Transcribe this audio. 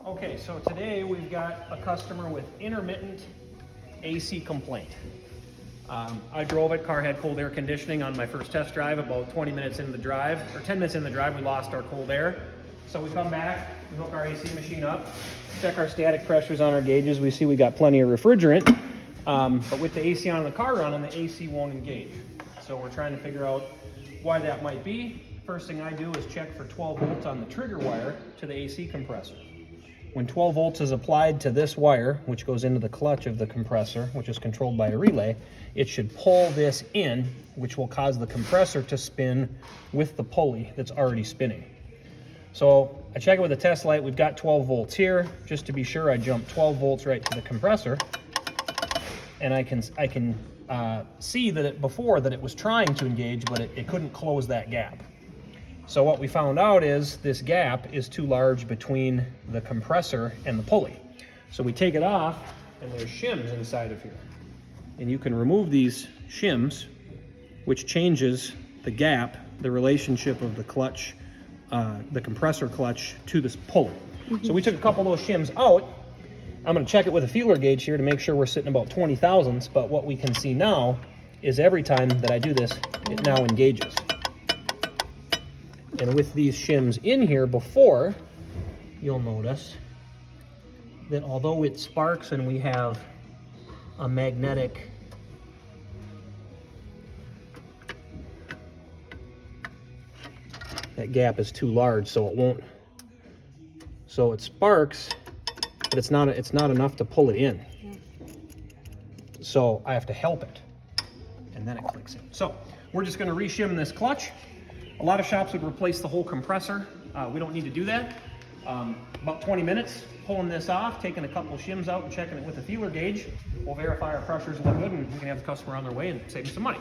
Okay, so today we've got a customer with intermittent AC complaint. I drove it, car had cold air conditioning on my first test drive. About 20 minutes into the drive, or 10 minutes in the drive, we lost our cold air. So we come back, we hook our AC machine up, check our static pressures on our gauges. We see we got plenty of refrigerant, but with the AC on the car running, the AC won't engage. So we're trying to figure out why that might be. First thing I do is check for 12 volts on the trigger wire to the AC compressor. When 12 volts is applied to this wire, which goes into the clutch of the compressor, which is controlled by a relay, it should pull this in, which will cause the compressor to spin with the pulley that's already spinning. So I check it with a test light. We've got 12 volts here. Just to be sure, I jump 12 volts right to the compressor, and I can see that it was trying to engage, but it couldn't close that gap. So what we found out is this gap is too large between the compressor and the pulley. So we take it off, and there's shims inside of here. And you can remove these shims, which changes the gap, the relationship of the clutch, the compressor clutch to this pulley. So we took a couple of those shims out. I'm gonna check it with a feeler gauge here to make sure we're sitting about 20 thousandths, but what we can see now is every time that I do this, it now engages. And with these shims in here before, you'll notice that although it sparks and we have a magnetic that gap is too large, so it won't. So it sparks, but it's not enough to pull it in. So I have to help it, and then it clicks in. So we're just going to re-shim this clutch. A lot of shops would replace the whole compressor. We don't need to do that. About 20 minutes, pulling this off, taking a couple shims out and checking it with a feeler gauge. We'll verify our pressures look good, and we can have the customer on their way and save them some money.